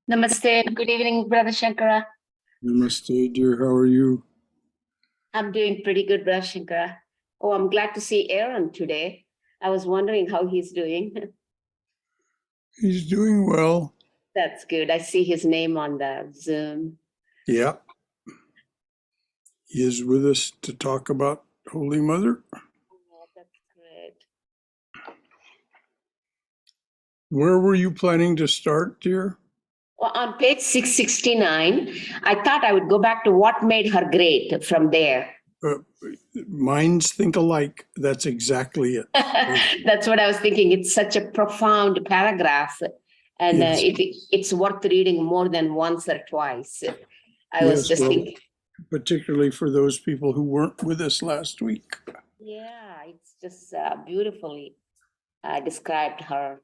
Namaste. Good evening, Brother Shankara. Namaste, dear. How are you? I'm doing pretty good, Brother Shankara. Oh, I'm glad to see Aaron today. I was wondering how he's doing. He's doing well. That's good. I see his name on the Zoom. Yeah. He is with us to talk about Holy Mother. Oh, that's great. Where were you planning to start, dear? Well, on page 669, I thought I would go back to what made her great from there. Minds think alike. That's exactly it. That's what I was thinking. It's such a profound paragraph, and Yes. it's worth reading more than once or twice. I was Yes, just well, thinking. particularly for those people who weren't with us last week. Yeah, it's just beautifully described her.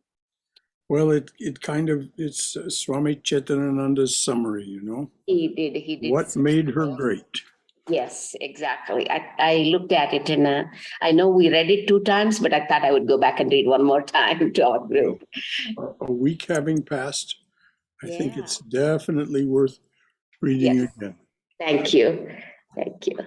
Well, it's Swami Chaitananda's summary, you know. He did. What made her great? Yes, exactly. I looked at it and I know we read it 2 times, but I thought I would go back and read one more time to our group. A week having passed, I think Yeah. it's definitely worth reading Yes. again. Thank you. Thank you.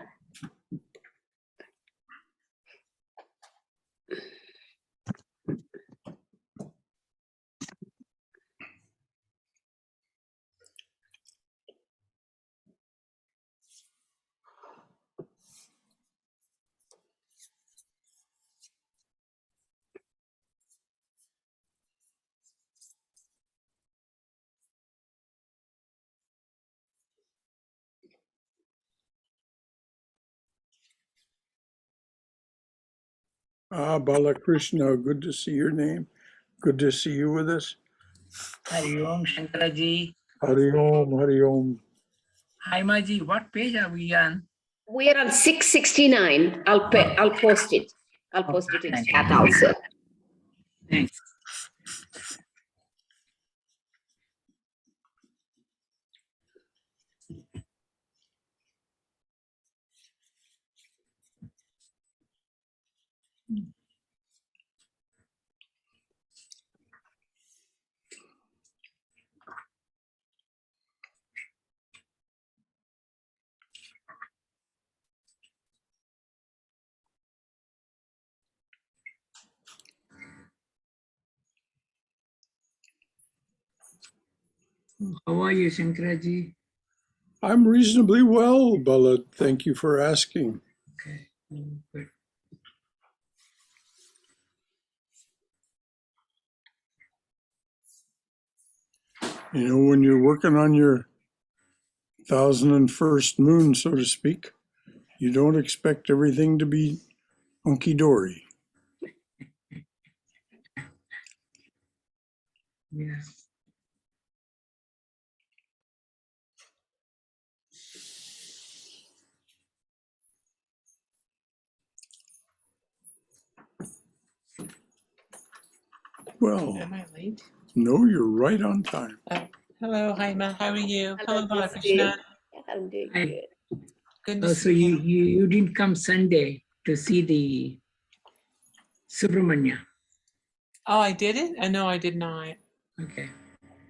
Balakrishna, good to see your name. Good to see you with us. Hari Om Shankara ji. Hari Om, Hari Om. Hi Maji, what page are we on? We are on 669. I'll post it. I'll post it in chat also. Thanks. How are you, Shankara ji? I'm reasonably well, Bala. Thank you for asking. Okay, good. You know, when you're working on your 1001st moon, so to speak, you don't expect everything to be hunky-dory. Yes. Well, Am I late? no, you're right on time. Hello, Haima. How are you? Hello, Hello, Balakrishna. I'm doing Hi. good. Good to So see you. you didn't come Sunday to see the Subramanya. Oh, I did it? No, I did not. Okay.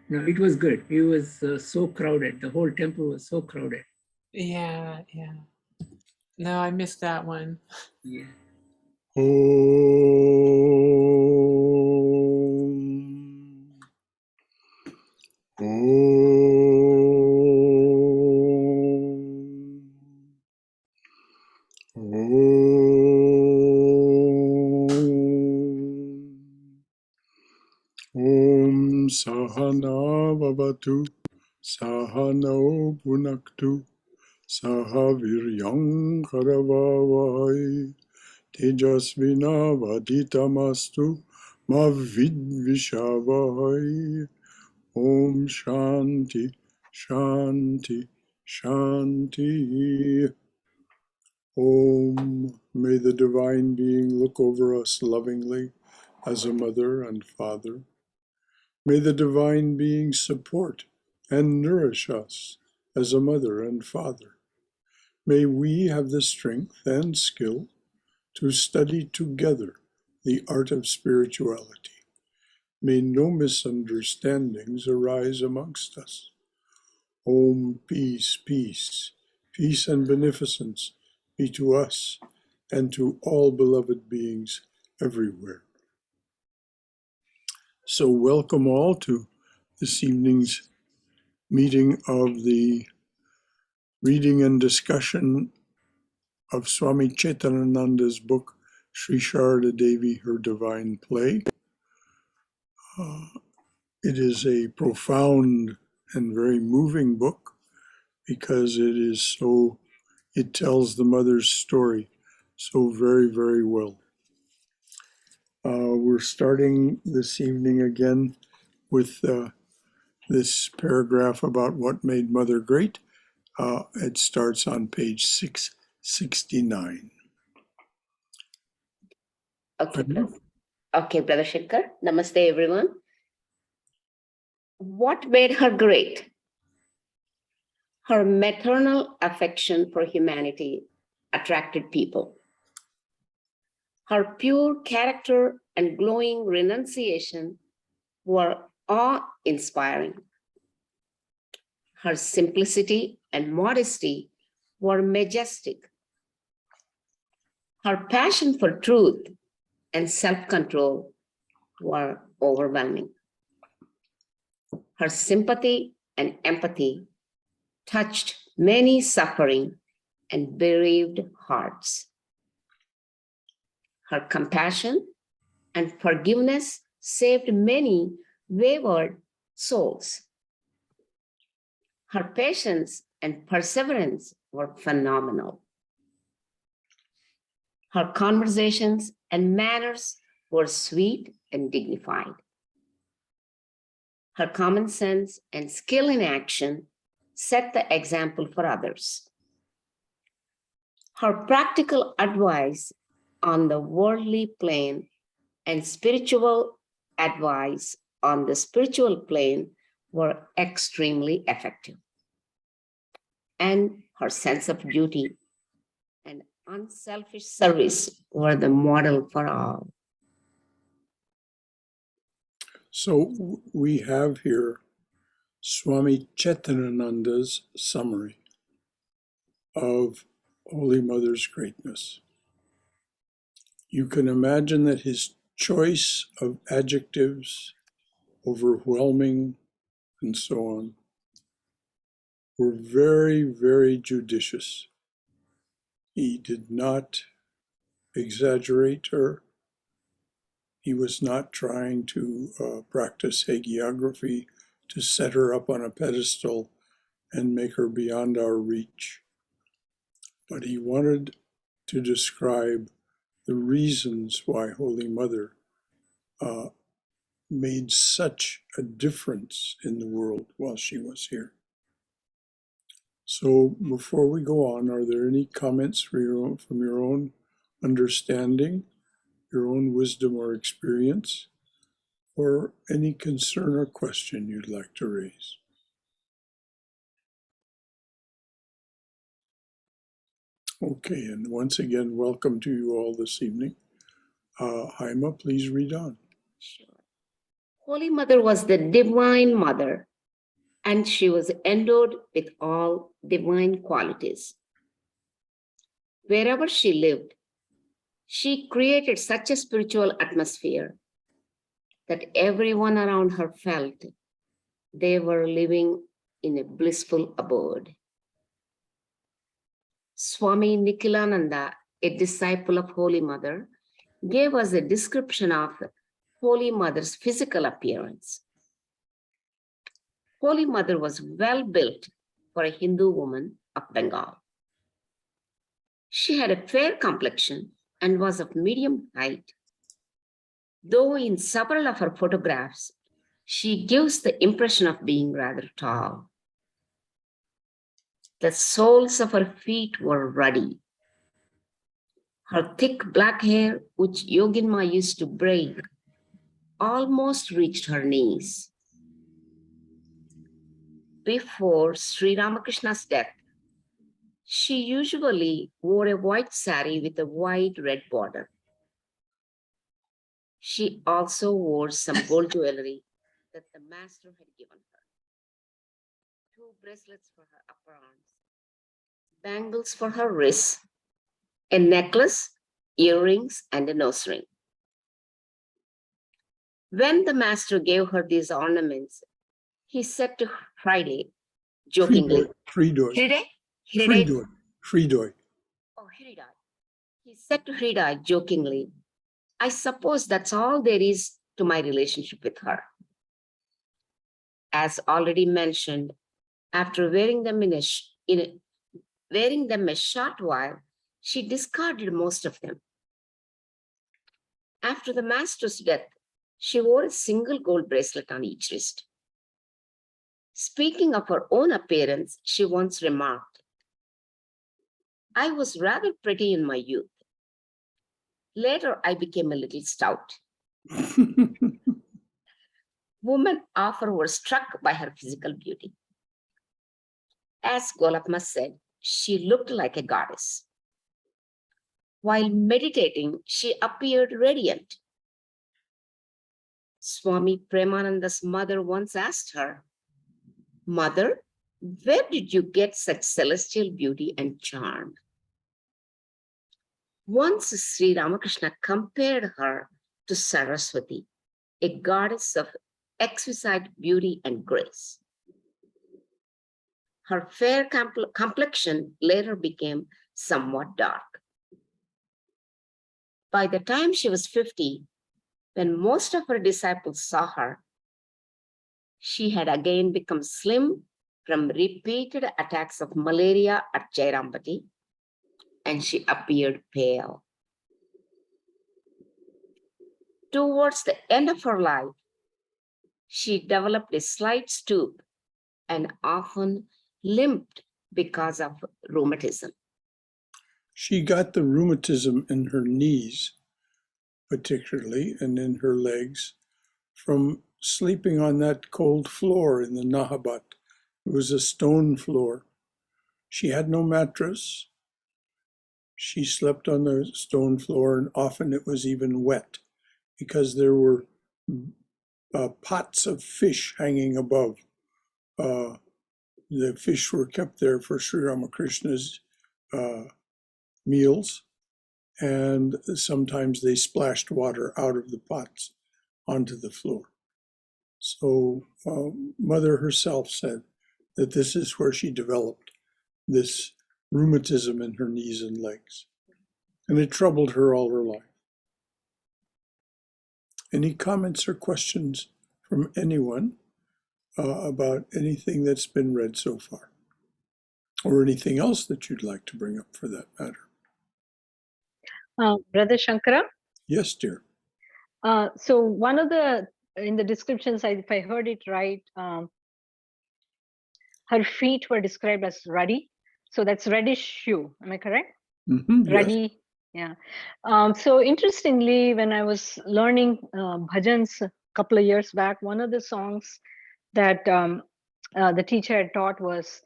No, it was good. It was so crowded. The whole temple was so crowded. Yeah. No, I missed that one. Yeah. Om. Om Sahana Vavatu Sahano Punaktu Sahaviryam Karavavai Tejasvina Vaditamastu Mavidvishavahai. Om Shanti Shanti Shanti. Om, may the Divine Being look over us lovingly as a mother and father. May the Divine Being support and nourish us as a mother and father. May we have the strength and skill to study together the art of spirituality. May no misunderstandings arise amongst us. Om, peace, peace, peace and beneficence be to us and to all beloved beings everywhere. So welcome all to this evening's meeting of the reading and discussion of Swami Chaitanananda's book, Sri Sarada Devi, Her Divine Play. It is a profound and very moving book because it tells the mother's story so very, very well. We're starting this evening again with this paragraph about what made Mother great. It starts on page 669. Okay, Brother Shankar. Namaste, everyone. What made her great? Her maternal affection for humanity attracted people. Her pure character and glowing renunciation were awe-inspiring. Her simplicity and modesty were majestic. Her passion for truth and self-control were overwhelming. Her sympathy and empathy touched many suffering and bereaved hearts. Her compassion and forgiveness saved many wayward souls. Her patience and perseverance were phenomenal. Her conversations and manners were sweet and dignified. Her common sense and skill in action set the example for others. Her practical advice on the worldly plane and spiritual advice on the spiritual plane were extremely effective. And her sense of duty and unselfish service were the model for all. So we have here Swami Chaitanananda's summary of Holy Mother's greatness. You can imagine that his choice of adjectives, overwhelming, and so on, were very, very judicious. He did not exaggerate her. He was not trying to practice hagiography to set her up on a pedestal and make her beyond our reach. But he wanted to describe the reasons why Holy Mother made such a difference in the world while she was here. So before we go on, are there any comments from your own understanding, your own wisdom or experience, or any concern or question you'd like to raise? Okay, and once again, welcome to you all this evening. Haima, please read on. Sure. Holy Mother was the Divine Mother, and she was endowed with all divine qualities. Wherever she lived, she created such a spiritual atmosphere that everyone around her felt they were living in a blissful abode. Swami Nikhilananda, a disciple of Holy Mother, gave us a description of Holy Mother's physical appearance. Holy Mother was well built for a Hindu woman of Bengal. She had a fair complexion and was of medium height, though in several of her photographs, she gives the impression of being rather tall. The soles of her feet were ruddy. Her thick black hair, which Yoginma used to braid, almost reached her knees. Before Sri Ramakrishna's death, she usually wore a white sari with a wide red border. She also wore some gold jewelry that the master had given her. 2 bracelets for her upper arms, bangles for her wrists, a necklace, earrings, and a nose ring. When the master gave her these ornaments, he said to Friday jokingly, Fridoy. Hiride? Hiride? Fridoy. Fridoy. Oh, Hiride. He said to Hiride jokingly, I suppose that's all there is to my relationship with her. As already mentioned, after wearing them wearing them a short while, she discarded most of them. After the master's death, she wore a single gold bracelet on each wrist. Speaking of her own appearance, she once remarked, I was rather pretty in my youth. Later, I became a little stout. Women often were struck by her physical beauty. As Golapma said, she looked like a goddess. While meditating, she appeared radiant. Swami Premananda's mother once asked her, Mother, where did you get such celestial beauty and charm? Once Sri Ramakrishna compared her to Saraswati, a goddess of exquisite beauty and grace. Her fair complexion later became somewhat dark. By the time she was 50, when most of her disciples saw her, she had again become slim from repeated attacks of malaria at Jairambati, and she appeared pale. Towards the end of her life, she developed a slight stoop and often limped because of rheumatism. She got the rheumatism in her knees, particularly, and in her legs, from sleeping on that cold floor in the Nahabat. It was a stone floor. She had no mattress. She slept on the stone floor, and often it was even wet because there were pots of fish hanging above. The fish were kept there for Sri Ramakrishna's meals, and sometimes they splashed water out of the pots onto the floor. So Mother herself said that this is where she developed this rheumatism in her knees and legs. And it troubled her all her life. Any comments or questions from anyone about anything that's been read so far? Or anything else that you'd like to bring up for that matter? Brother Shankara? Yes, dear. So one of in the descriptions, if I heard it right, her feet were described as ruddy. So that's reddish hue. Am I correct? Mm-hmm, Ruddy. Yes. Yeah. So interestingly, when I was learning bhajans a couple of years back, one of the songs that the teacher had taught was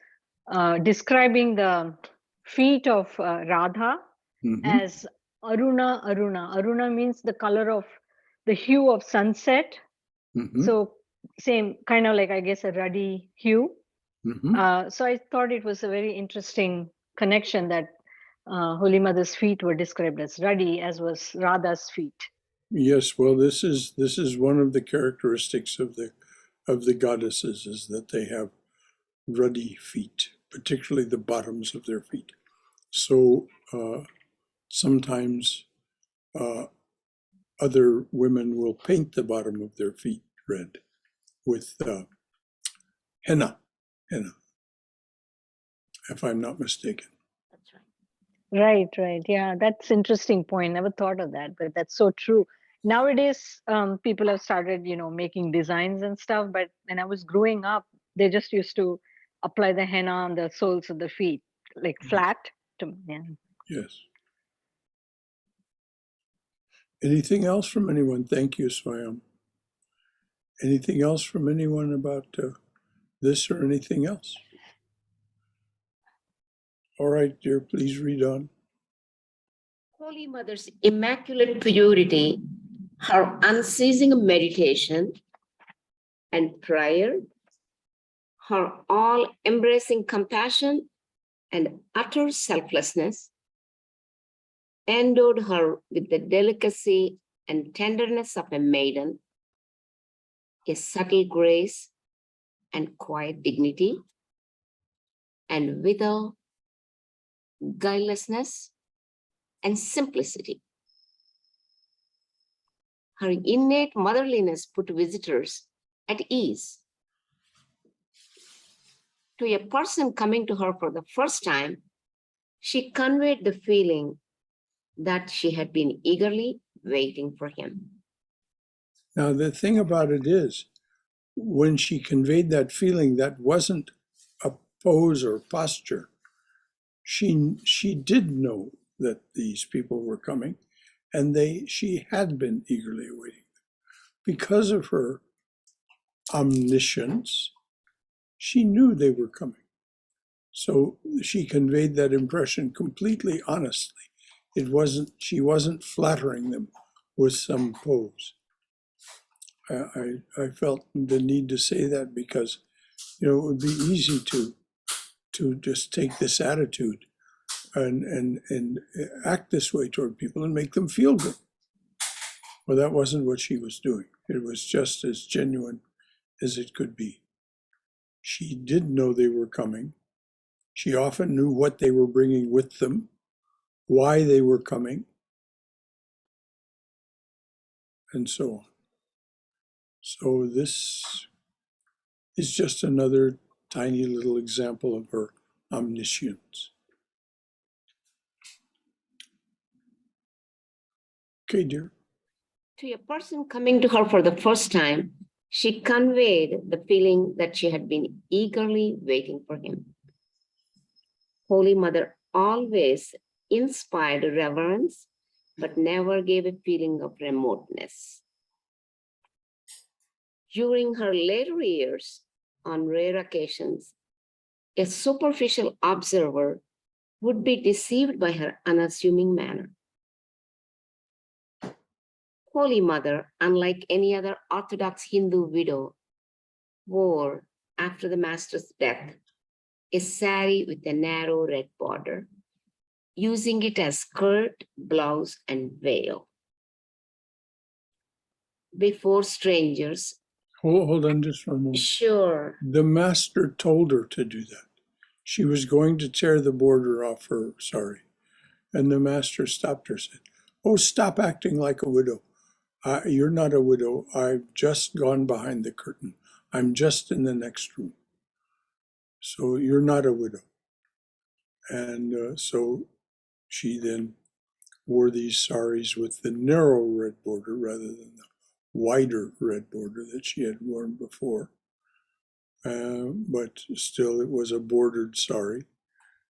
describing the feet of Radha as Aruna Aruna. Aruna means the color of the hue of sunset. So same kind of like, I guess, a ruddy hue. So I thought it was a very interesting connection that Holy Mother's feet were described as ruddy, as was Radha's feet. Yes, well, this is one of the characteristics of the goddesses, is that they have ruddy feet, particularly the bottoms of their feet. So sometimes other women will paint the bottom of their feet red with henna, if I'm not mistaken. That's right. Right, right. Yeah, that's interesting point. Never thought of that, but that's so true. Nowadays, people have started, making designs and stuff. But when I was growing up, they just used to apply the henna on the soles of the feet, like flat. Yeah. Yes. Anything else from anyone? Thank you, Swayam. Anything else from anyone about this or anything else? All right, dear, please read on. Holy Mother's immaculate purity her unceasing meditation and prayer, her all-embracing compassion and utter selflessness endowed her with the delicacy and tenderness of a maiden, a subtle grace and quiet dignity, and withal guilelessness and simplicity. Her innate motherliness put visitors at ease. To a person coming to her for the first time, she conveyed the feeling that she had been eagerly waiting for him. Now, the thing about it is, when she conveyed that feeling, that wasn't a pose or posture. She did know that these people were coming, and she had been eagerly awaiting them. Because of her omniscience, she knew they were coming. So she conveyed that impression completely honestly. She wasn't flattering them with some pose. I felt the need to say that because, it would be easy to just take this attitude and act this way toward people and make them feel good. Well, that wasn't what she was doing. It was just as genuine as it could be. She did know they were coming. She often knew what they were bringing with them, why they were coming, and so on. So this is just another tiny little example of her omniscience. Okay, dear. To a person coming to her for the first time, she conveyed the feeling that she had been eagerly waiting for him. Holy Mother always inspired reverence, but never gave a feeling of remoteness. During her later years, on rare occasions, a superficial observer would be deceived by her unassuming manner. Holy Mother, unlike any other Orthodox Hindu widow, wore, after the Master's death, a sari with a narrow red border, using it as skirt, blouse, and veil. Before strangers, Hold on just for a moment. sure, The Master told her to do that. She was going to tear the border off her sari. And the Master stopped her and said, "Oh, stop acting like a widow. You're not a widow. I've just gone behind the curtain. I'm just in the next room. So you're not a widow." And so she then wore these saris with the narrow red border rather than the wider red border that she had worn before. But still, it was a bordered sari.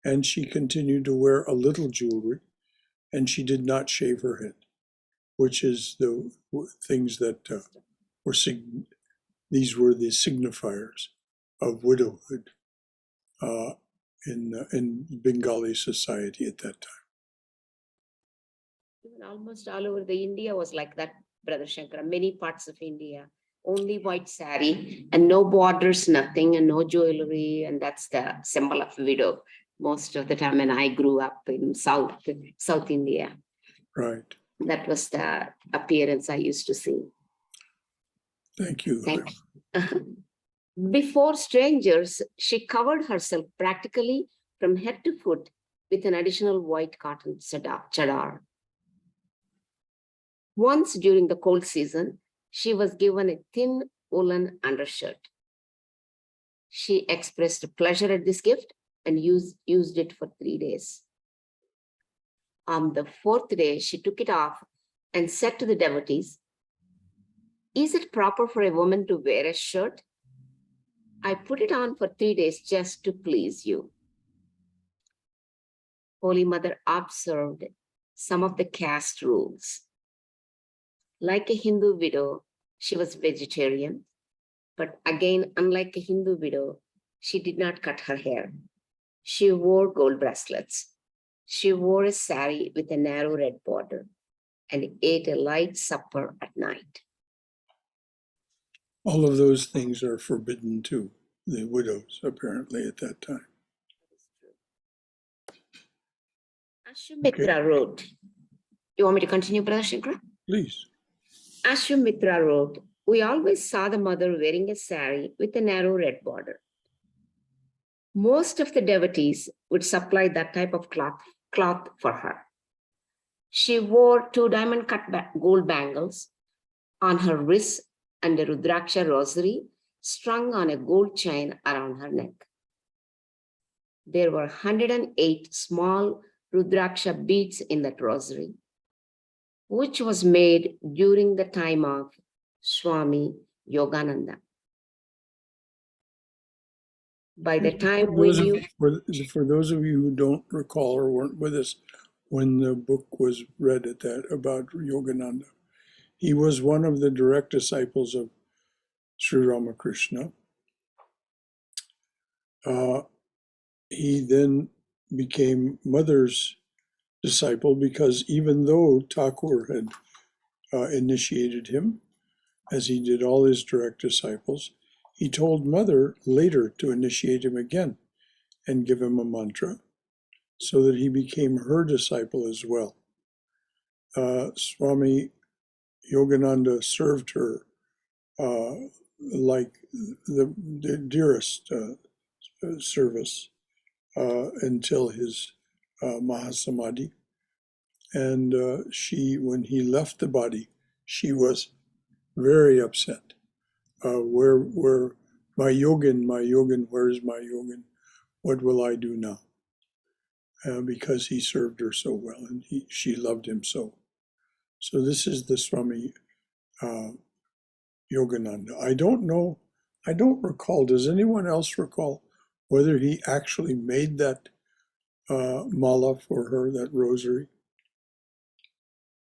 And she continued to wear a little jewelry, and she did not shave her head, which is the things that were these were the signifiers of widowhood in Bengali society at that time. even almost all over the India was like that, Brother Shankara. Many parts of India, only white sari and no borders, nothing, and no jewelry, and that's the symbol of widow most of the time. When I grew up in South India, Right. that was the appearance I used to see. Thank you. Thank you. Before strangers, she covered herself practically from head to foot with an additional white cotton chadar. Once during the cold season, she was given a thin woolen undershirt. She expressed pleasure at this gift and used it for 3 days. On the 4th day, she took it off and said to the devotees, "Is it proper for a woman to wear a shirt? I put it on for 3 days just to please you." Holy Mother observed some of the caste rules. Like a Hindu widow, she was vegetarian, but again, unlike a Hindu widow, she did not cut her hair. She wore gold bracelets. She wore a sari with a narrow red border and ate a light supper at night. All of those things are forbidden to the widows, apparently, at that time. Ashwamitra wrote, you want me to continue, Brother Shankara? Please. Ashwamitra wrote, we always saw the mother wearing a sari with a narrow red border. Most of the devotees would supply that type of cloth for her. She wore 2 diamond cut gold bangles on her wrists and a Rudraksha rosary strung on a gold chain around her neck. There were 108 small Rudraksha beads in that rosary, which was made during the time of Swami Yogananda. By the time we knew... For those of you who don't recall or weren't with us when the book was read about Yogananda, he was one of the direct disciples of Sri Ramakrishna. He then became Mother's disciple because even though Thakur had initiated him, as he did all his direct disciples, he told Mother later to initiate him again and give him a mantra so that he became her disciple as well. Swami Yogananda served her like the dearest service until his Mahasamadhi. And when he left the body, she was very upset. Where my yogin, where's my yogin? What will I do now? Because he served her so well and she loved him so. So this is the Swami Yogananda. I don't recall, does anyone else recall whether he actually made that mala for her, that rosary?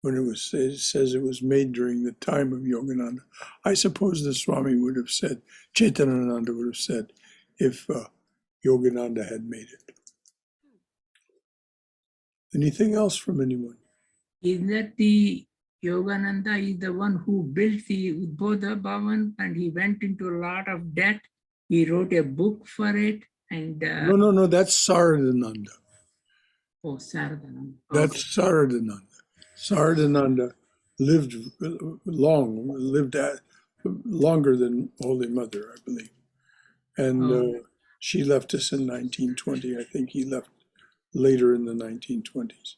When it says it was made during the time of Yogananda. I suppose the Swami would have said, Chaitanananda would have said, if Yogananda had made it. Anything else from anyone? Is that the Yogananda is the one who built the Uddhava Bhavan and he went into a lot of debt. He wrote a book for it and... No, that's Saradananda. Oh, Saradananda. That's Saradananda. Saradananda lived longer than Holy Mother, I believe. And she left us in 1920. I think he left later in the 1920s.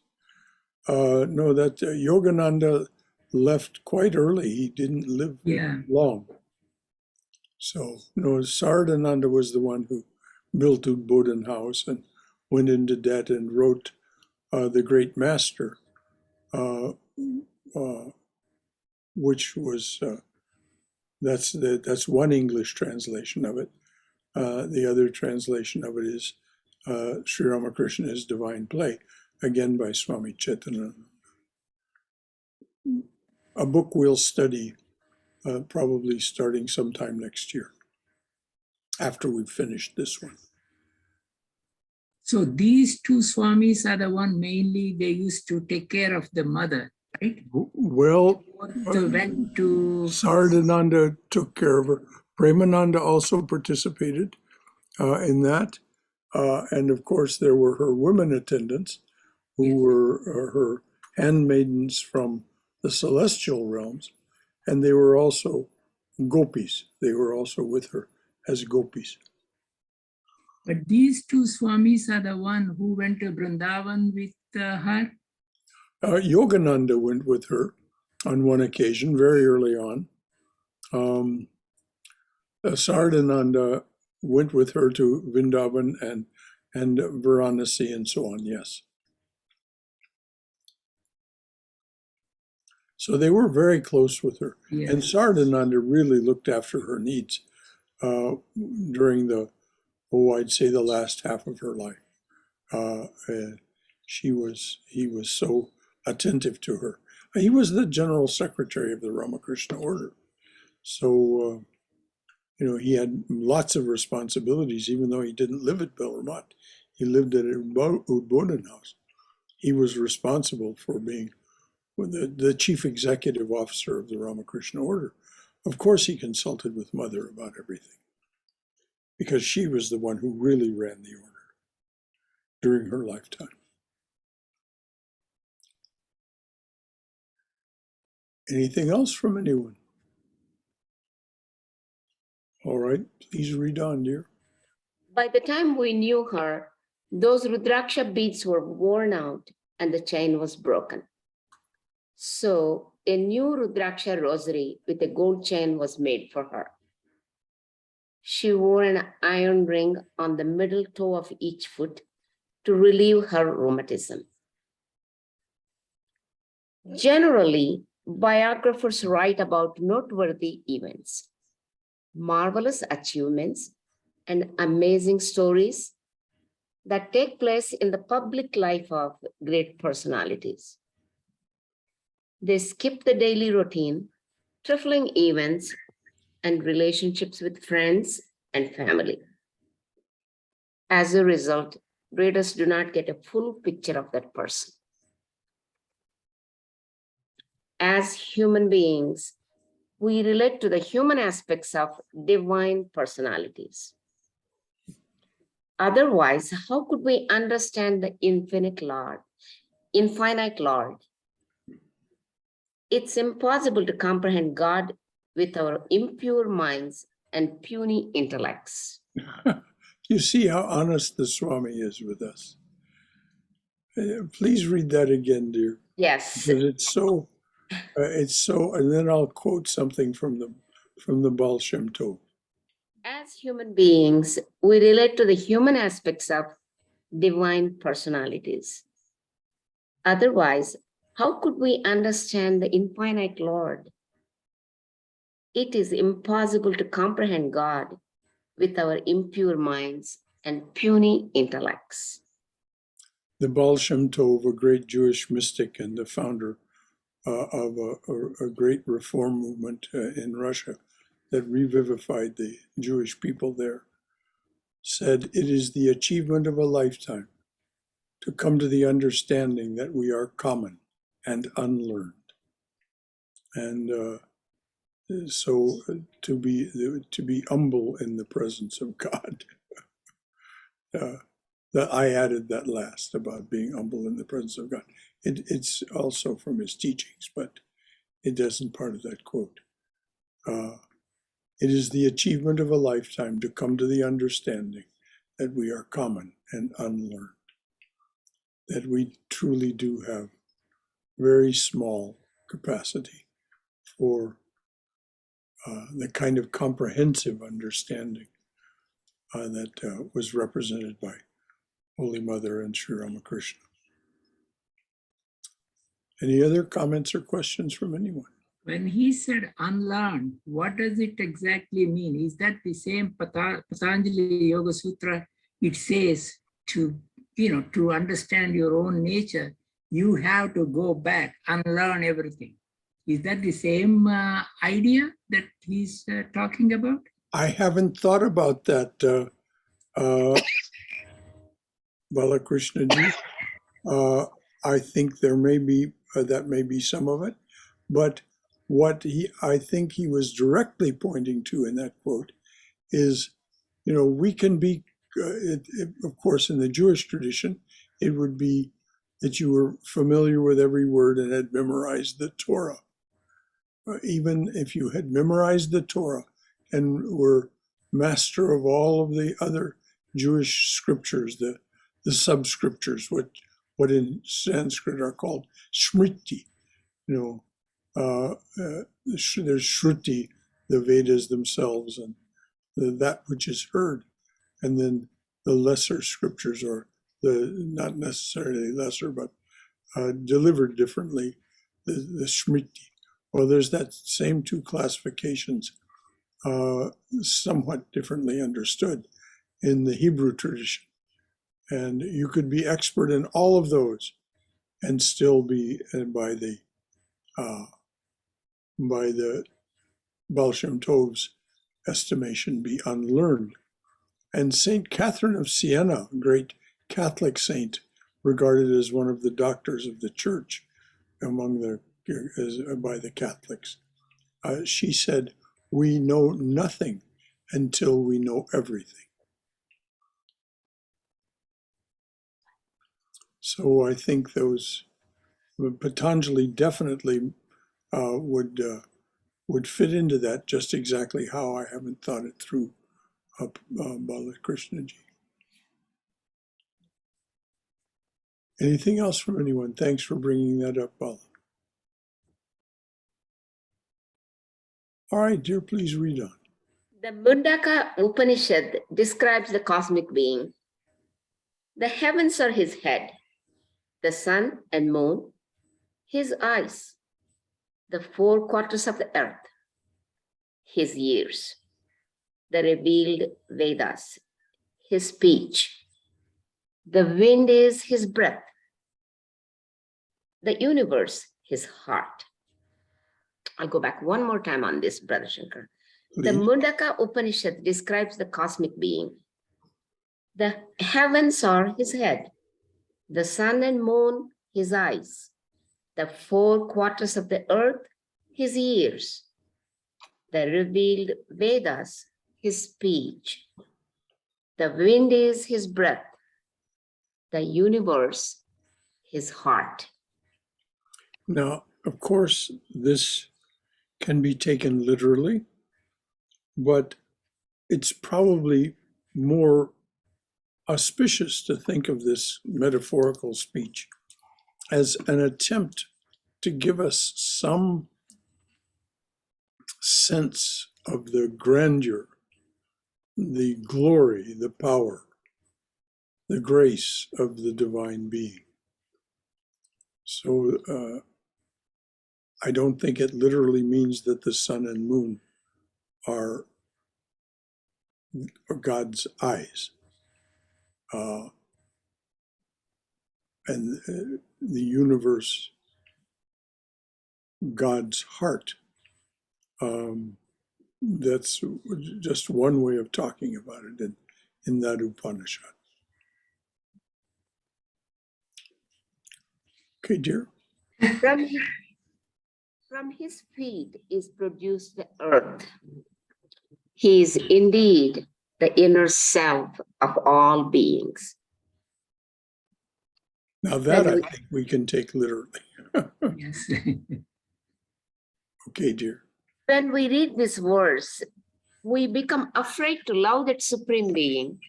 No, that Yogananda left quite early. He didn't live long. So, no, Saradananda was the one who built Udbodhan House and went into debt and wrote the Great Master, which was, that's one English translation of it. The other translation of it is Sri Ramakrishna's Divine Play, again by Swami Chaitanya. A book we'll study probably starting sometime next year, after we've finished this one. So these 2 Swamis are the one mainly they used to take care of the mother, right? Well, So went to... Saradananda took care of her. Premananda also participated in that. And of course, there were her women attendants who were her handmaidens from the celestial realms. And they were also gopis. They were also with her as gopis. But these 2 Swamis are the one who went to Vrindavan with her? Yogananda went with her on one occasion, very early on. Saradananda went with her to Vrindavan and Varanasi and so on, yes. So they were very close with her. Yeah. And Saradananda really looked after her needs during I'd say the last half of her life. He was so attentive to her. He was the general secretary of the Ramakrishna order. So, he had lots of responsibilities, even though he didn't live at Belramat. He lived at Udbodhan House. He was responsible for being the chief executive officer of the Ramakrishna order, of course he consulted with Mother about everything, because she was the one who really ran the order during her lifetime. Anything else from anyone? All right, please read on, dear. By the time we knew her, those Rudraksha beads were worn out and the chain was broken. So a new Rudraksha rosary with a gold chain was made for her. She wore an iron ring on the middle toe of each foot to relieve her rheumatism. Generally, biographers write about noteworthy events, marvelous achievements, and amazing stories that take place in the public life of great personalities. They skip the daily routine, trifling events, and relationships with friends and family. As a result, readers do not get a full picture of that person. As human beings, we relate to the human aspects of divine personalities. Otherwise, how could we understand the infinite Lord, infinite Lord? It's impossible to comprehend God with our impure minds and puny intellects. You see how honest the Swami is with us. Please read that again, dear, Yes. because it's so. And then I'll quote something from the Baal Shem Tov. As human beings, we relate to the human aspects of divine personalities. Otherwise, how could we understand the infinite Lord? It is impossible to comprehend God with our impure minds and puny intellects. The Baal Shem Tov, a great Jewish mystic and the founder of a great reform movement in Russia that revivified the Jewish people there, said, "It is the achievement of a lifetime to come to the understanding that we are common and unlearned." And so to be humble in the presence of God. That I added that last about being humble in the presence of God. It's also from his teachings, but it isn't part of that quote. It is the achievement of a lifetime to come to the understanding that we are common and unlearned, that we truly do have very small capacity for the kind of comprehensive understanding that was represented by Holy Mother and Sri Ramakrishna. Any other comments or questions from anyone? When he said unlearned, what does it exactly mean? Is that the same Patanjali Yoga Sutra? It says to understand your own nature, you have to go back, unlearn everything. Is that the same idea that he's talking about? I haven't thought about that, Balakrishna ji. I think there may be that may be some of it, but what I think he was directly pointing to in that quote is, we can be, of course, in the Jewish tradition, it would be that you were familiar with every word and had memorized the Torah. Even if you had memorized the Torah and were master of all of the other Jewish scriptures, the subscriptures, what in Sanskrit are called smriti. There's shruti, the Vedas themselves, and that which is heard, and then the lesser scriptures, or the not necessarily lesser, but delivered differently, the smriti. Well, there's that same two classifications, somewhat differently understood in the Hebrew tradition. And you could be expert in all of those and still be, by the Baal Shem Tov's estimation, be unlearned. And Saint Catherine of Siena, a great Catholic saint, regarded as one of the doctors of the church among the by the Catholics. She said, "We know nothing until we know everything." So I think those Patanjali definitely would fit into that, just exactly how I haven't thought it through, Balakrishnaji. Anything else from anyone? Thanks for bringing that up, Bala. All right, dear, please read on. The Mundaka Upanishad describes the cosmic being. The heavens are his head, the sun and moon, his eyes, the four quarters of the earth, his ears, the revealed Vedas, his speech, the wind is his breath, the universe, his heart. I'll go back one more time on this, Brother Shankar. The Please. Mundaka Upanishad describes the cosmic being. The heavens are his head, the sun and moon, his eyes, the four quarters of the earth, his ears, the revealed Vedas, his speech, the wind is his breath, the universe, his heart. Now, of course, this can be taken literally, but it's probably more auspicious to think of this metaphorical speech as an attempt to give us some sense of the grandeur, the glory, the power, the grace of the divine being. So I don't think it literally means that the sun and moon are God's eyes. And the universe, God's heart. That's just one way of talking about it in that Upanishad. Okay, dear. From his feet is produced the earth. He is indeed the inner self of all beings. Now that I think we can take literally. Yes. Okay, dear. When we read this verse, we become afraid to love that supreme being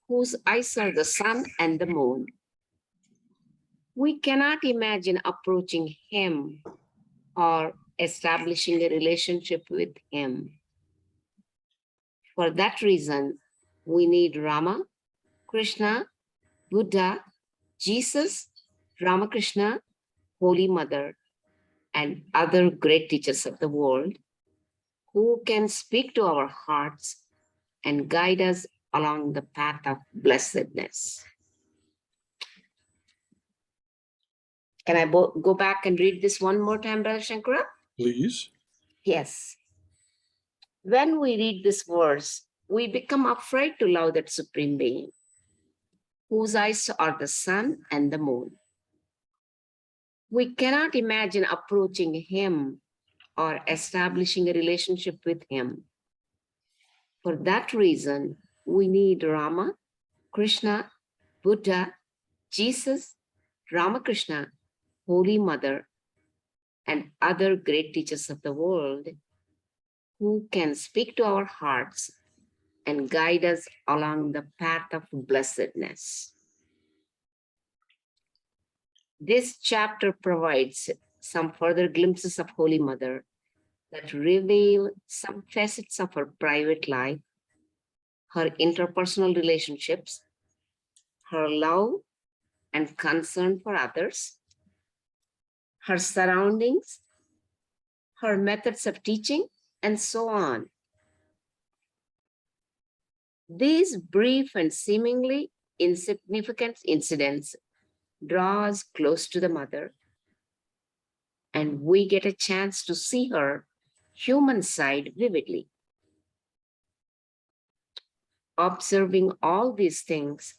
whose eyes are the sun and the moon. We cannot imagine approaching him or establishing a relationship with him. For that reason, we need Rama, Krishna, Buddha, Jesus, Ramakrishna, Holy Mother, and other great teachers of the world who can speak to our hearts and guide us along the path of blessedness. Can I go back and read this one more time, Brother Shankara? Please. Yes. When we read this verse, we become afraid to love that supreme being whose eyes are the sun and the moon. We cannot imagine approaching him or establishing a relationship with him. For that reason, we need Rama, Krishna, Buddha, Jesus, Ramakrishna, Holy Mother, and other great teachers of the world who can speak to our hearts and guide us along the path of blessedness. This chapter provides some further glimpses of Holy Mother that reveal some facets of her private life, her interpersonal relationships, her love and concern for others, her surroundings, her methods of teaching, and so on. These brief and seemingly insignificant incidents draw us close to the Mother, and we get a chance to see her human side vividly. Observing all these things,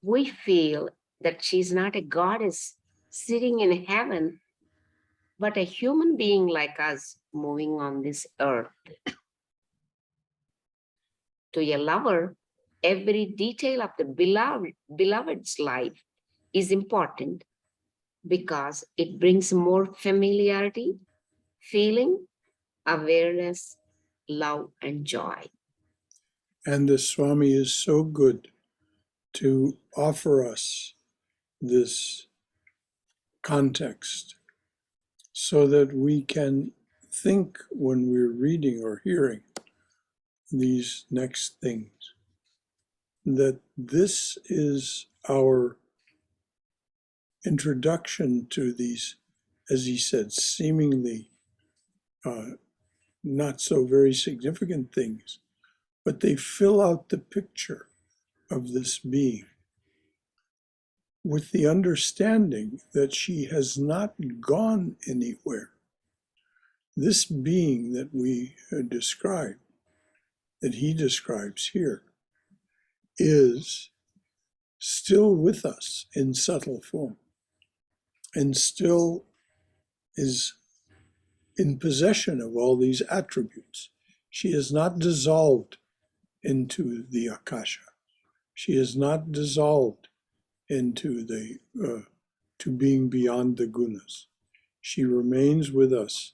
we feel that she's not a goddess sitting in heaven but a human being like us moving on this earth. To a lover, every detail of the beloved's life is important because it brings more familiarity, feeling, awareness, love, and joy. And the Swami is so good to offer us this context so that we can think when we're reading or hearing these next things, that this is our introduction to these, as he said, seemingly not so very significant things, but they fill out the picture of this being with the understanding that she has not gone anywhere. This being that we describe, that he describes here, is still with us in subtle form and still is in possession of all these attributes. She is not dissolved into the Akasha. She is not dissolved into the to being beyond the gunas. She remains with us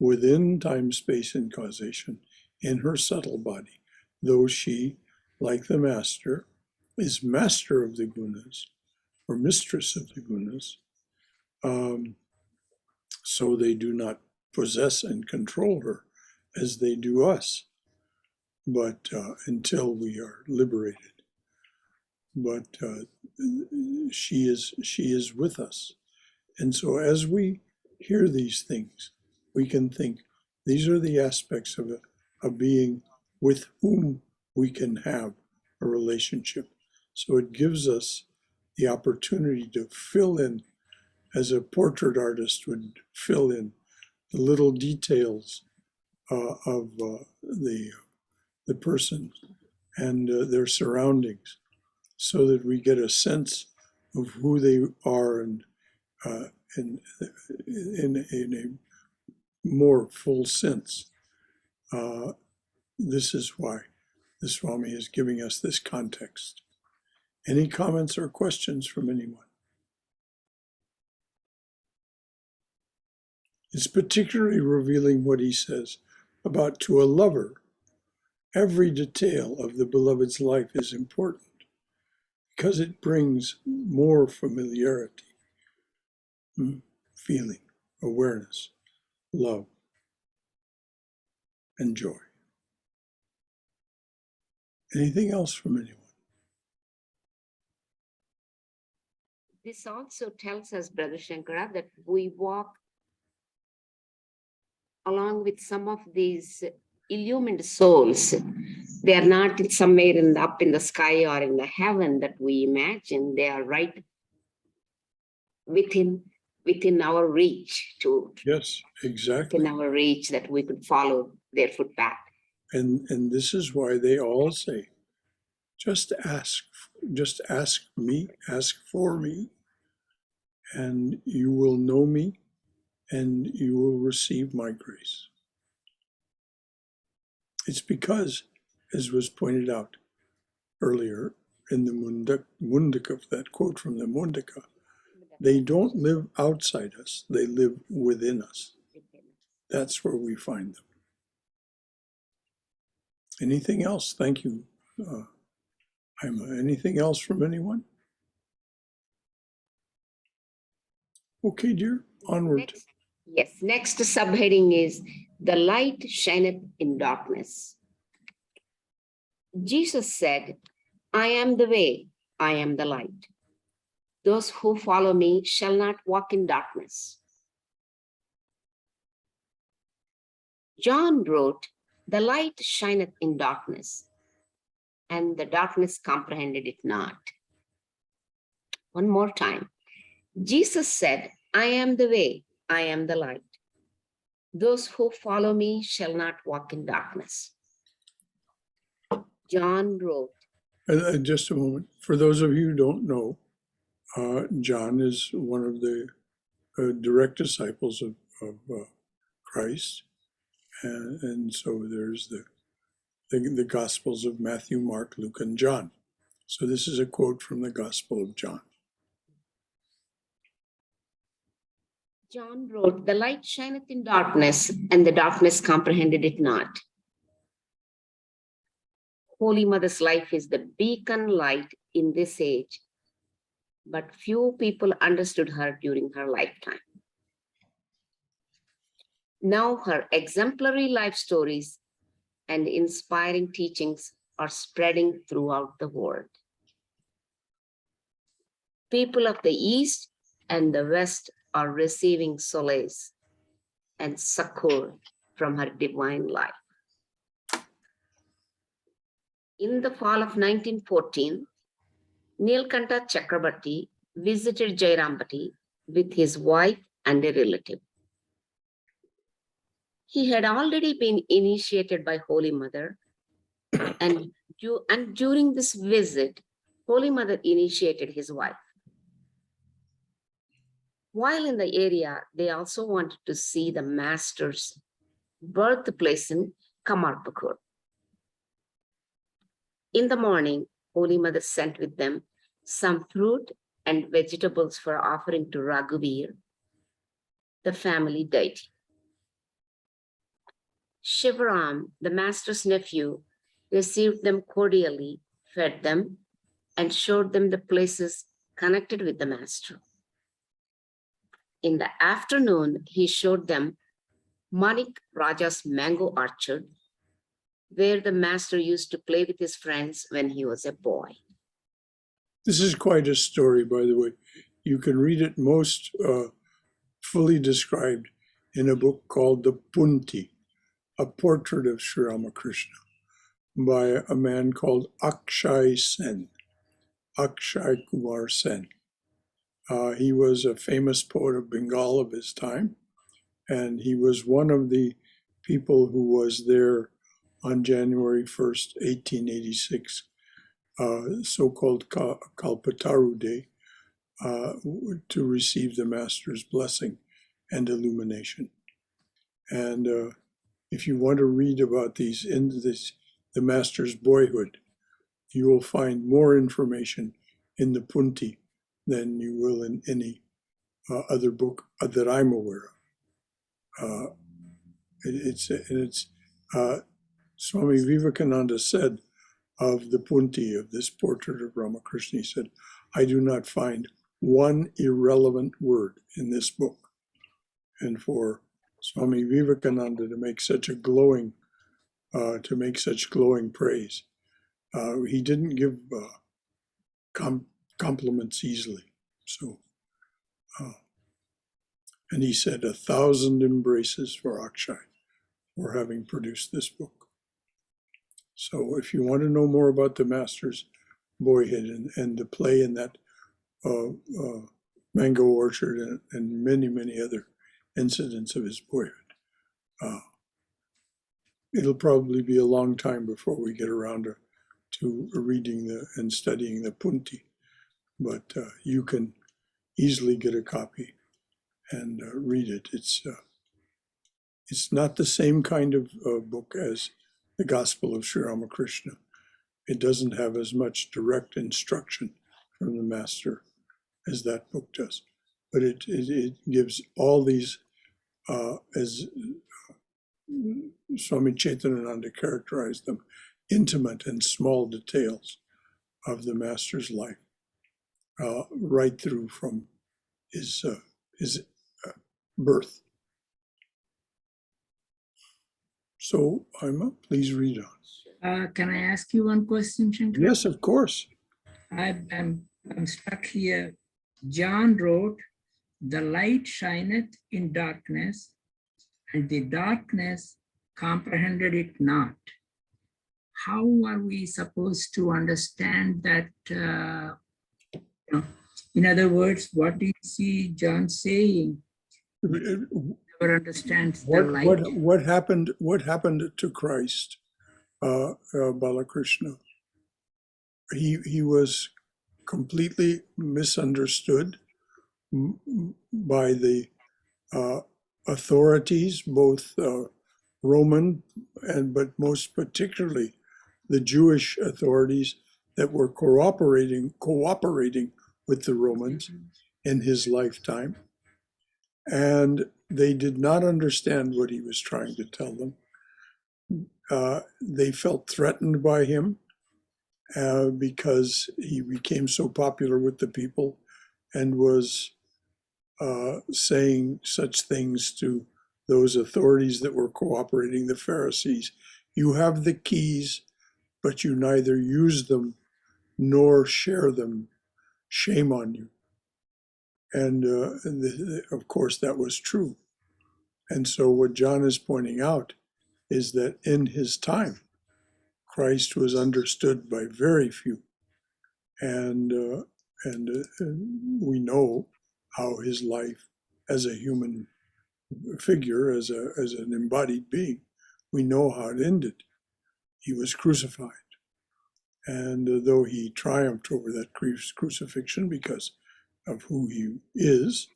within time, space, and causation in her subtle body, though she, like the master, is master of the gunas or mistress of the gunas. So they do not possess and control her as they do us, but until we are liberated. But she is with us. And so as we hear these things, we can think these are the aspects of a being with whom we can have a relationship. So it gives us the opportunity to fill in, as a portrait artist would fill in, the little details of the person and their surroundings, so that we get a sense of who they are and in a more full sense. This is why the Swami is giving us this context. Any comments or questions from anyone? It's particularly revealing what he says about, to a lover, every detail of the beloved's life is important because it brings more familiarity, feeling, awareness, love, and joy. Anything else from anyone? This also tells us, Brother Shankara, that we walk along with some of these illumined souls. They are not somewhere up in the sky or in the heaven that we imagine. They are right within our reach, Yes, exactly. within our reach, that we could follow their footpath. And this is why they all say, just ask me, ask for me, and you will know me, and you will receive my grace. It's because, as was pointed out earlier in the Mundaka, that quote from the Mundaka, they don't live outside us, they live within us. That's where we find them. Anything else? Thank you, Ima. Anything else from anyone? Okay, dear, onward. Next subheading is the light shineth in darkness. Jesus said, I am the way, I am the light. Those who follow me shall not walk in darkness. John wrote, the light shineth in darkness, and the darkness comprehended it not. One more time. Jesus said, I am the way, I am the light. Those who follow me shall not walk in darkness. John wrote. Just a moment. For those of you who don't know, John is one of the direct disciples Christ. And so there's the Gospels of Matthew, Mark, Luke, and John. So this is a quote from the Gospel of John. John wrote, "The light shineth in darkness, and the darkness comprehended it not." Holy Mother's life is the beacon light in this age, but few people understood her during her lifetime. Now her exemplary life stories and inspiring teachings are spreading throughout the world. People of the East and the West are receiving solace and succor from her divine life. In the fall of 1914, Nilkanta Chakrabarti visited Jairambati with his wife and a relative. He had already been initiated by Holy Mother, and during this visit, Holy Mother initiated his wife. While in the area, they also wanted to see the master's birthplace in Kamarpukur. In the morning, Holy Mother sent with them some fruit and vegetables for offering to Raghuvir, the family deity. Shivaram, the master's nephew, received them cordially, fed them, and showed them the places connected with the master. In the afternoon, he showed them Manik Raja's mango orchard, where the master used to play with his friends when he was a boy. This is quite a story, by the way. You can read it most fully described in a book called The Punti, a portrait of Sri Ramakrishna by a man called Akshay Sen, Akshay Kumar Sen. He was a famous poet of Bengal of his time, and he was one of the people who was there on January 1st, 1886, so-called Kalpataru Day, to receive the Master's blessing and illumination. And if you want to read about the Master's boyhood, you will find more information in the Punti than you will in any other book that I'm aware of. Swami Vivekananda said of the Punti, of this portrait of Ramakrishna, he said, "I do not find one irrelevant word in this book." And for Swami Vivekananda to make such glowing praise, he didn't give compliments easily. So, and he said 1,000 embraces for Akshay for having produced this book. So if you want to know more about the Master's boyhood and the play in that mango orchard and many, many other incidents of his boyhood, it'll probably be a long time before we get around to reading and studying the Punti. But you can easily get a copy and read it. It's not the same kind of book as the Gospel of Sri Ramakrishna. It doesn't have as much direct instruction from the Master as that book does. But it gives all these, as Swami Chaitanananda characterized them, intimate and small details of the Master's life, right through from his birth. So, Ima, please read on. Can I ask you one question, Shankara? Yes, of course. I'm stuck here. John wrote, "The light shineth in darkness, and the darkness comprehended it not." How are we supposed to understand that? In other words, what is John saying? Never understands the light. What happened to Christ, Balakrishna? He was completely misunderstood by the authorities, both Roman but most particularly the Jewish authorities that were cooperating with the Romans in his lifetime. And they did not understand what he was trying to tell them. They felt threatened by him because he became so popular with the people and was saying such things to those authorities that were cooperating, the Pharisees. You have the keys, but you neither use them nor share them. Shame on you. And of course, that was true. And so, what John is pointing out is that in his time, Christ was understood by very few. And we know how his life as a human figure, as an embodied being, we know how it ended. He was crucified. And though he triumphed over that crucifixion because of who he is,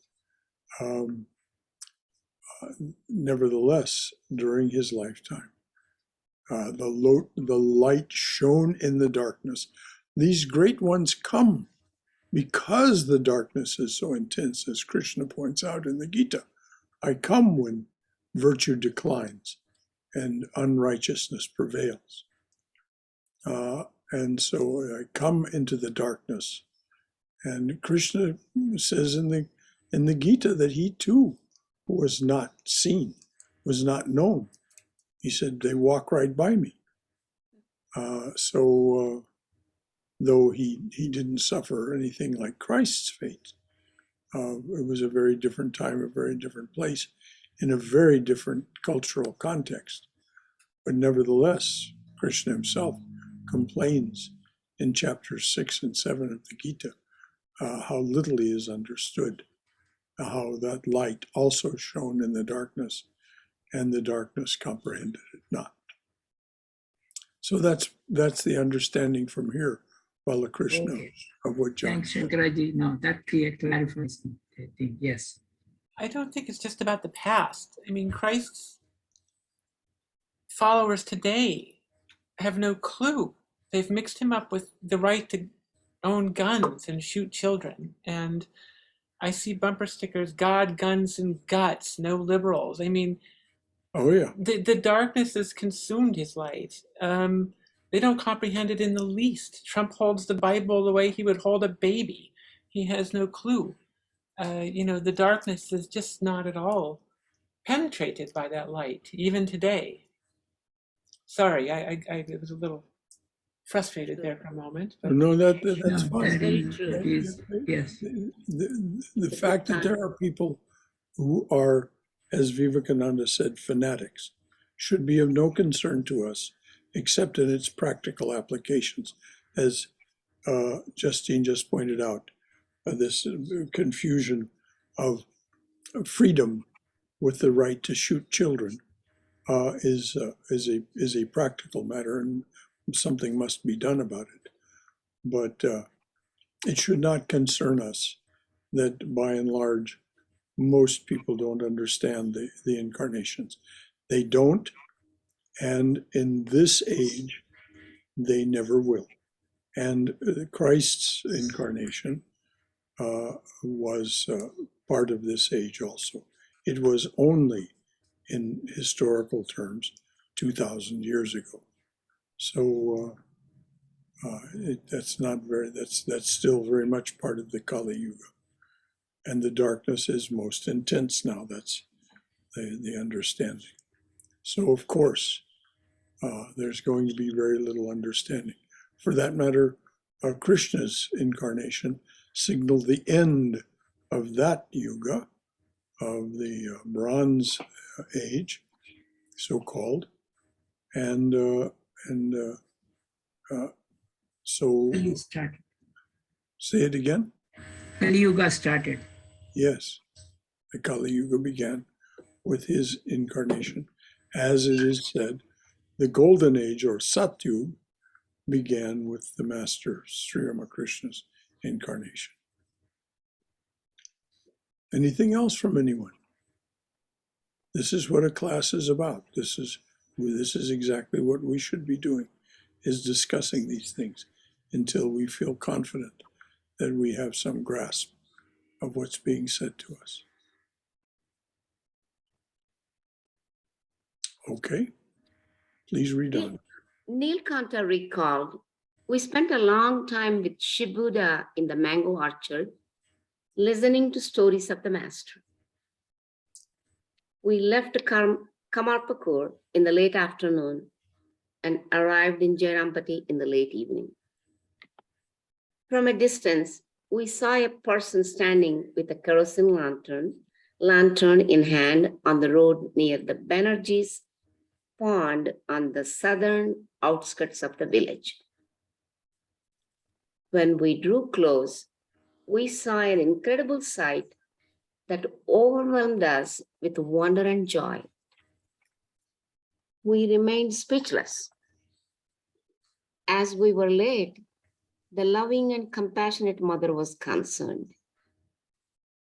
nevertheless, during his lifetime, the light shone in the darkness. These great ones come because the darkness is so intense, as Krishna points out in the Gita. I come when virtue declines and unrighteousness prevails. And so I come into the darkness. And Krishna says in the Gita that he too was not seen, was not known. He said, they walk right by me. So though he didn't suffer anything like Christ's fate, it was a very different time, a very different place, in a very different cultural context. But nevertheless, Krishna himself complains in chapters 6 and 7 of the Gita how little he is understood, how that light also shone in the darkness, and the darkness comprehended it not. So that's the understanding from here, Balakrishna, Okay. of what John. Thanks, Shankaraji. No, that clarifies the thing. Yes. I don't think it's just about the past. I mean, Christ's followers today have no clue. They've mixed him up with the right to own guns and shoot children. And I see bumper stickers, God, guns, and guts, no liberals. I mean, Oh yeah. the darkness has consumed his light. They don't comprehend it in the least. Trump holds the Bible the way he would hold a baby. He has no clue. The darkness is just not at all penetrated by that light, even today. Sorry, I was a little frustrated there for a moment. But No, that's No, fine. that's very true. It is. Yes. The fact that there are people who are, as Vivekananda said, fanatics, should be of no concern to us, except in its practical applications. As Justine just pointed out, this confusion of freedom with the right to shoot children is a practical matter, and something must be done about it. But it should not concern us that, by and large, most people don't understand the incarnations. They don't, and in this age, they never will. And Christ's incarnation was part of this age also. It was only, in historical terms, 2,000 years ago. So that's still very much part of the Kali Yuga. And the darkness is most intense now. That's the understanding. So, of course, there's going to be very little understanding. For that matter, Krishna's incarnation signaled the end of that yuga, of the Bronze Age, so-called. And so, Kali started. say it again? Kali Yuga started. Yes, the Kali Yuga began with his incarnation. As it is said, the Golden Age, or Satyug, began with the Master Sri Ramakrishna's incarnation. Anything else from anyone? This is what a class is about. This is exactly what we should be doing, is discussing these things until we feel confident that we have some grasp of what's being said to us. Okay, please read on. Nilkanta recalled, we spent a long time with Shibuda in the mango orchard, listening to stories of the master. We left Kamarpakur in the late afternoon and arrived in Jairampati in the late evening. From a distance, we saw a person standing with a kerosene lantern in hand on the road near the Banerjee's pond on the southern outskirts of the village. When we drew close, we saw an incredible sight that overwhelmed us with wonder and joy. We remained speechless. As we were late, the loving and compassionate mother was concerned.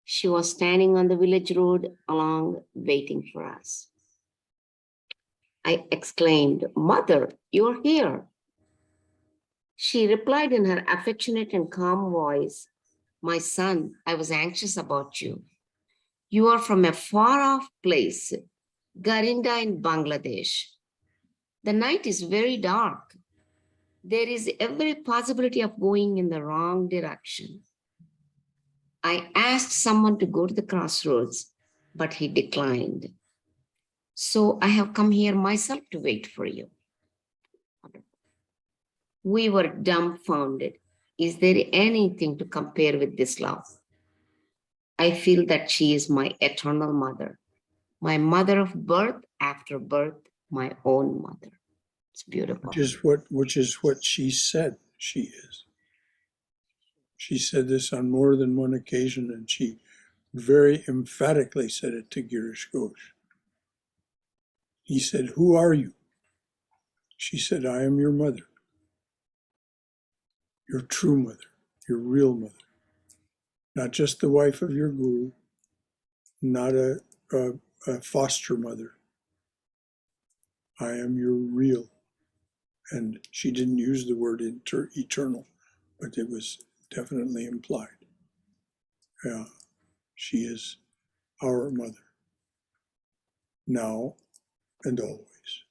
She was standing on the village road along, waiting for us. I exclaimed, "Mother, you're here." She replied in her affectionate and calm voice, "My son, I was anxious about you. You are from a far-off place, Garinda in Bangladesh. The night is very dark. There is every possibility of going in the wrong direction. I asked someone to go to the crossroads, but he declined. So I have come here myself to wait for you." We were dumbfounded. Is there anything to compare with this love? I feel that she is my eternal mother, my mother of birth after birth, my own mother. It's beautiful. Which is what she said she is. She said this on more than one occasion, and she very emphatically said it to Girish Ghosh. He said, "Who are you?" She said, "I am your mother, your true mother, your real mother. Not just the wife of your guru, not a foster mother. I am your real." And she didn't use the word eternal, but it was definitely implied. Yeah, she is our mother, now and always.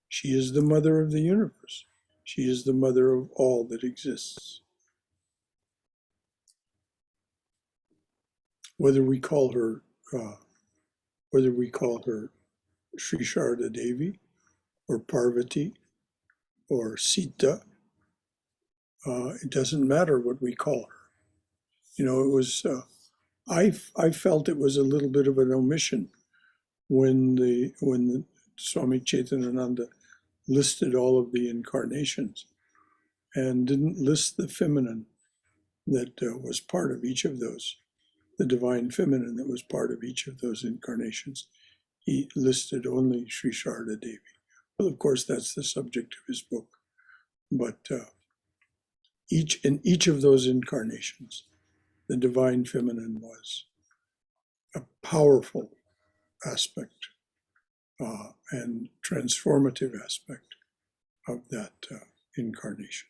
She is the mother of the universe. She is the mother of all that exists. Whether we call her Sri Sarada Devi or Parvati or Sita, it doesn't matter what we call her. You know, it was. I felt it was a little bit of an omission when the Swami Chaitanananda listed all of the incarnations and didn't list the feminine that was part of each of those, the divine feminine that was part of each of those incarnations. He listed only Sri Sarada Devi. Well, of course, that's the subject of his book. But in each of those incarnations, the divine feminine was a powerful aspect and transformative aspect of that incarnation.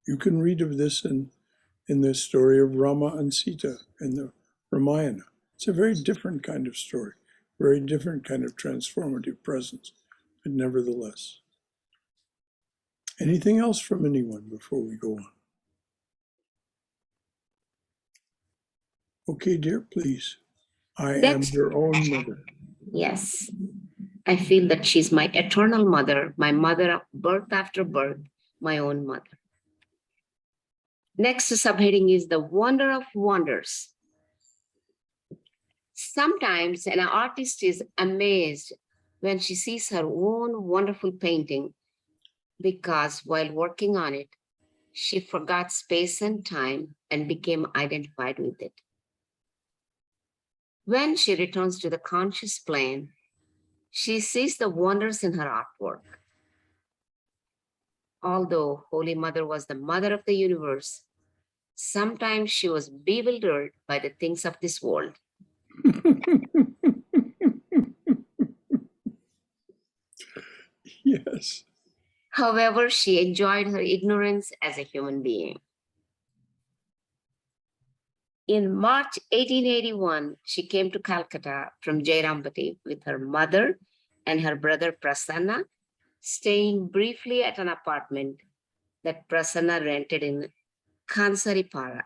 You can read of this in the story of Rama and Sita in the Ramayana. It's a very different kind of story, very different kind of transformative presence, but nevertheless. Anything else from anyone before we go on? Okay, dear, please. I am your own mother. Yes. I feel that she's my eternal mother, my mother of birth after birth, my own mother. Next subheading is the wonder of wonders. Sometimes an artist is amazed when she sees her own wonderful painting because while working on it, she forgot space and time and became identified with it. When she returns to the conscious plane, she sees the wonders in her artwork. Although Holy Mother was the mother of the universe, sometimes she was bewildered by the things of this world. Yes. However, she enjoyed her ignorance as a human being. In March 1881, she came to Calcutta from Jairambati with her mother and her brother Prasanna, staying briefly at an apartment that Prasanna rented in Kansaripara.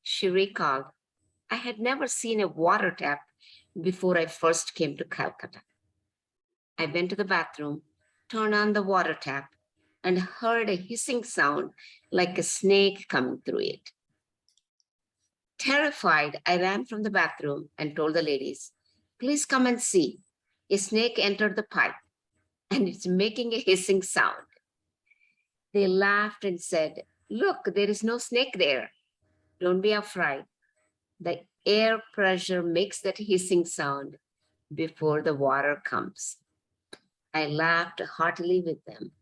She recalled, I had never seen a water tap before I first came to Calcutta. I went to the bathroom, turned on the water tap, and heard a hissing sound like a snake coming through it. Terrified, I ran from the bathroom and told the ladies, please come and see. A snake entered the pipe and it's making a hissing sound. They laughed and said, look, there is no snake there. Don't be afraid. The air pressure makes that hissing sound before the water comes. I laughed heartily with them.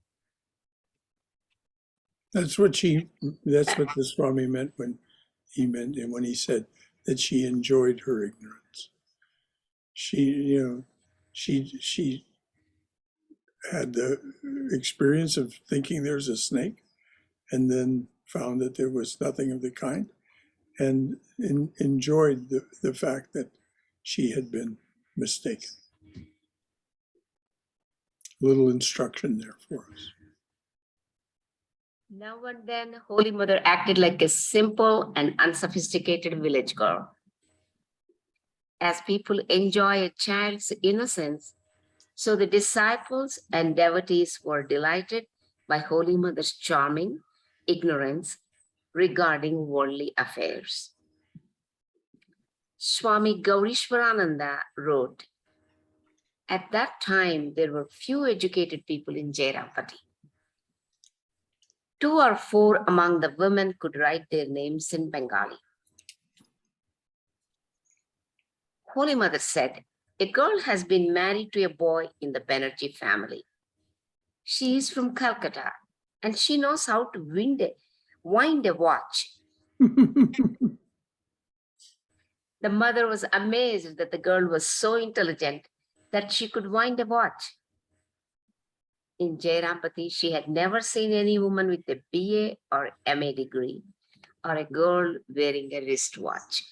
That's what the Swami meant when he said that she enjoyed her ignorance. She had the experience of thinking there's a snake and then found that there was nothing of the kind, and enjoyed the fact that she had been mistaken. Little instruction there for us. Now and then, Holy Mother acted like a simple and unsophisticated village girl. As people enjoy a child's innocence, so the disciples and devotees were delighted by Holy Mother's charming ignorance regarding worldly affairs. Swami Gaurishwarananda wrote, at that time, there were few educated people in Jairapati. 2 or 4 among the women could write their names in Bengali. Holy Mother said, a girl has been married to a boy in the Banerjee family. She is from Calcutta and she knows how to wind a watch. The mother was amazed that the girl was so intelligent that she could wind a watch. In Jairampati, she had never seen any woman with a BA or MA degree or a girl wearing a wristwatch.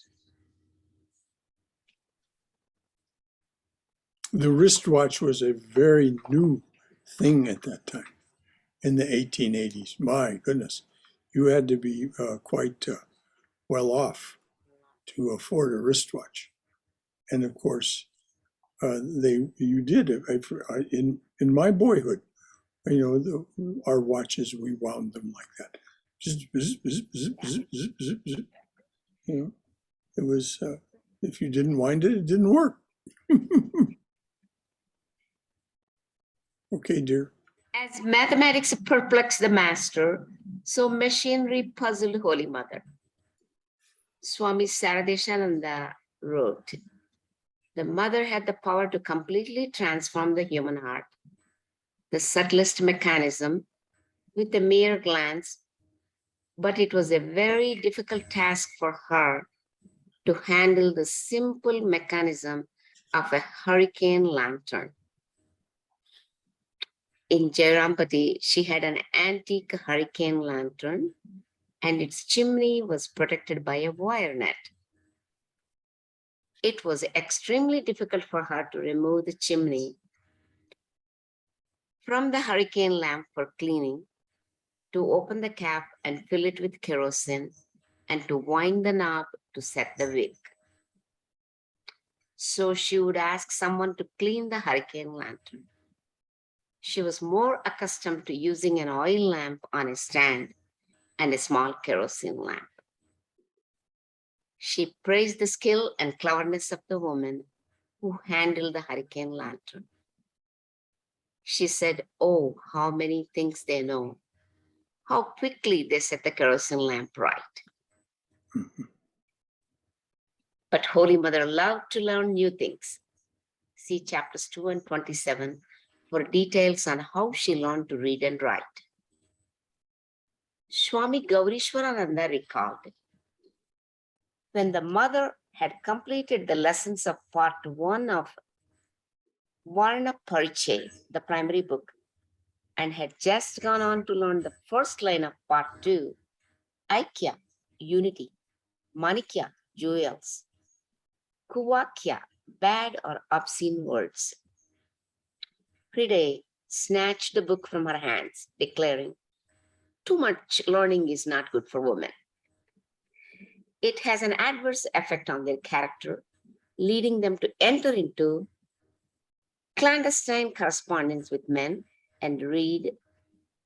The wristwatch was a very new thing at that time in the 1880s. My goodness, you had to be quite well off to afford a wristwatch. And of course, you did. In my boyhood, our watches, we wound them like that. It was, if you didn't wind it, it didn't work. Okay, dear. As mathematics perplexed the master, so machinery puzzled Holy Mother. Swami Saradeshananda wrote, the mother had the power to completely transform the human heart, the subtlest mechanism, with a mere glance, but it was a very difficult task for her to handle the simple mechanism of a hurricane lantern. In Jairampati, she had an antique hurricane lantern, and its chimney was protected by a wire net. It was extremely difficult for her to remove the chimney from the hurricane lamp for cleaning, to open the cap and fill it with kerosene, and to wind the knob to set the wick. So she would ask someone to clean the hurricane lantern. She was more accustomed to using an oil lamp on a stand and a small kerosene lamp. She praised the skill and cleverness of the woman who handled the hurricane lantern. She said, oh, how many things they know. How quickly they set the kerosene lamp right. But Holy Mother loved to learn new things. See chapters 2 and 27 for details on how she learned to read and write. Swami Gaurishwarananda recalled, when the mother had completed the lessons of part 1 of Varna Pariche, the primary book, and had just gone on to learn the first line of part 2, Aikya, unity, Manikya, jewels, Kuvakya, bad or obscene words. Hriday snatched the book from her hands, declaring, "Too much learning is not good for women. It has an adverse effect on their character, leading them to enter into clandestine correspondence with men and read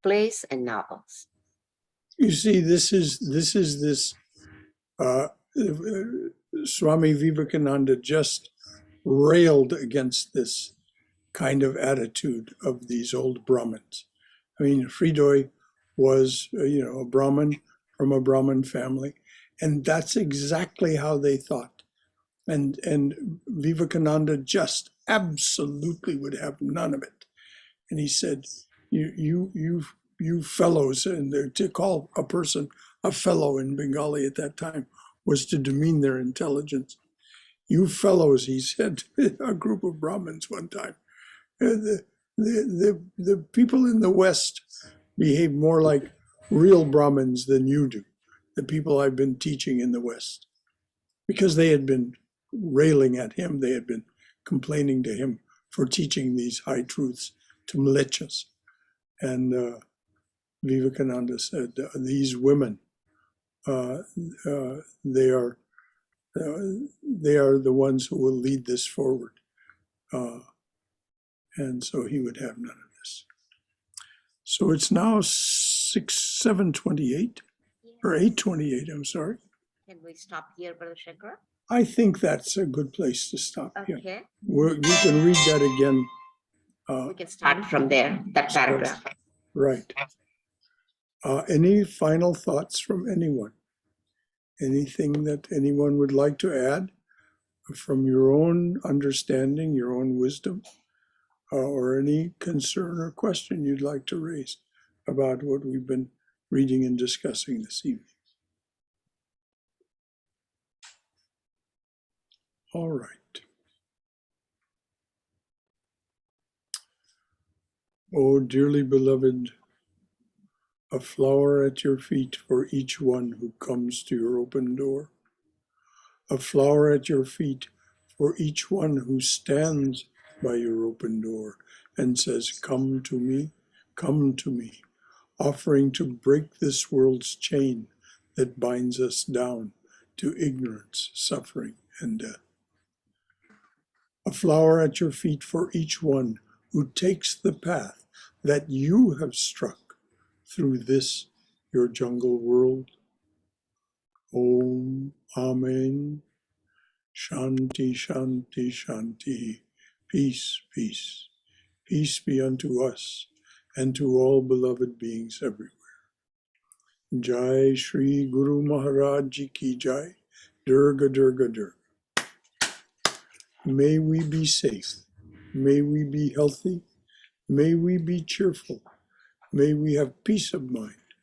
plays and novels." You see, this is this Swami Vivekananda just railed against this kind of attitude of these old Brahmins. I mean, Fridoy was, a Brahmin from a Brahmin family, and that's exactly how they thought. And Vivekananda just absolutely would have none of it. And he said, "You fellows," and to call a person a fellow in Bengali at that time was to demean their intelligence. "You fellows," he said to a group of Brahmins one time, the people in the West behave more like real Brahmins than you do, the people I've been teaching in the West." Because they had been railing at him, they had been complaining to him for teaching these high truths to mlechas. And Vivekananda said, "These women, they are the ones who will lead this forward." And so he would have none of this. So it's now 7:28 or 8:28. I'm sorry. Can we stop here, Brother Shankara? I think that's a good place to stop. Okay. Yeah. We can read that again. We can start from there, that paragraph. Right. Any final thoughts from anyone? Anything that anyone would like to add from your own understanding, your own wisdom, or any concern or question you'd like to raise about what we've been reading and discussing this evening? All right. Oh, dearly beloved, a flower at your feet for each one who comes to your open door. A flower at your feet for each one who stands by your open door and says, "Come to me, offering to break this world's chain that binds us down to ignorance, suffering, and death. A flower at your feet for each one who takes the path that you have struck through this, your jungle world. Om, Amen. Shanti, Shanti, Shanti. Peace, peace. Peace be unto us and to all beloved beings everywhere. Jai Shri Guru Maharaj Ji Ki Jai. Durga, Durga, Durga. May we be safe. May we be healthy. May we be cheerful. May we have peace of mind.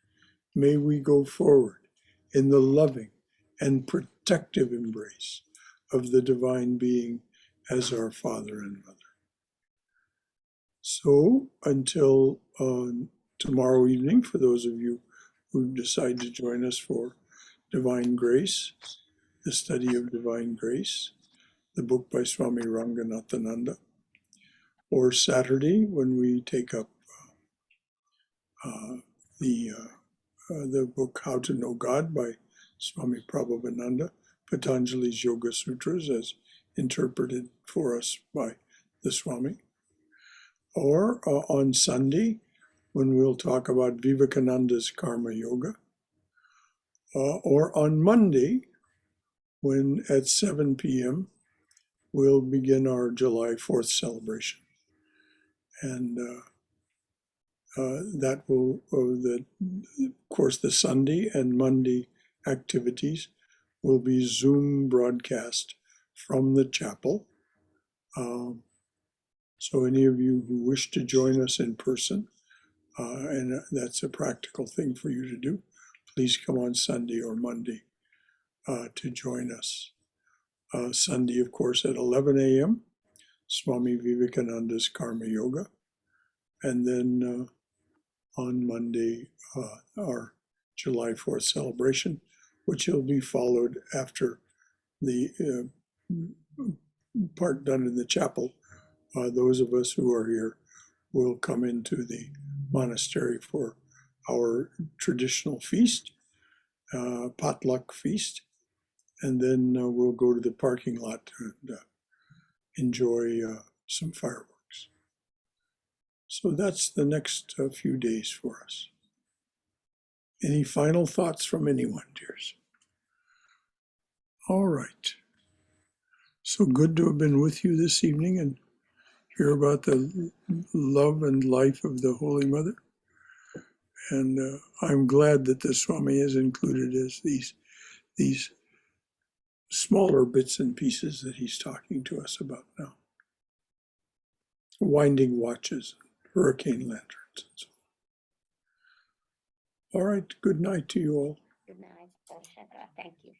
May we go forward in the loving and protective embrace of the Divine Being as our Father and Mother. So until tomorrow evening, for those of you who decide to join us for Divine Grace, the study of Divine Grace, the book by Swami Ranganathananda, or Saturday when we take up the book How to Know God by Swami Prabhupada, Patanjali's Yoga Sutras as interpreted for us by the Swami, or on Sunday when we'll talk about Vivekananda's Karma Yoga, or on Monday when at 7 p.m. we'll begin our July 4th celebration. And that will, of course, the Sunday and Monday activities will be Zoom broadcast from the chapel. So any of you who wish to join us in person, and that's a practical thing for you to do, please come on Sunday or Monday to join us. Sunday, of course, at 11 a.m., Swami Vivekananda's Karma Yoga. And then on Monday, our July 4th celebration, which will be followed after the part done in the chapel. Those of us who are here will come into the monastery for our traditional feast, potluck feast, and then we'll go to the parking lot and enjoy some fireworks. So that's the next few days for us. Any final thoughts from anyone, dears? All right. So good to have been with you this evening and hear about the love and life of the Holy Mother. And I'm glad that the Swami has included us these smaller bits and pieces that he's talking to us about now. Winding watches, hurricane lanterns, and so on. All right, good night to you all. Good night, Shankara. Thank you.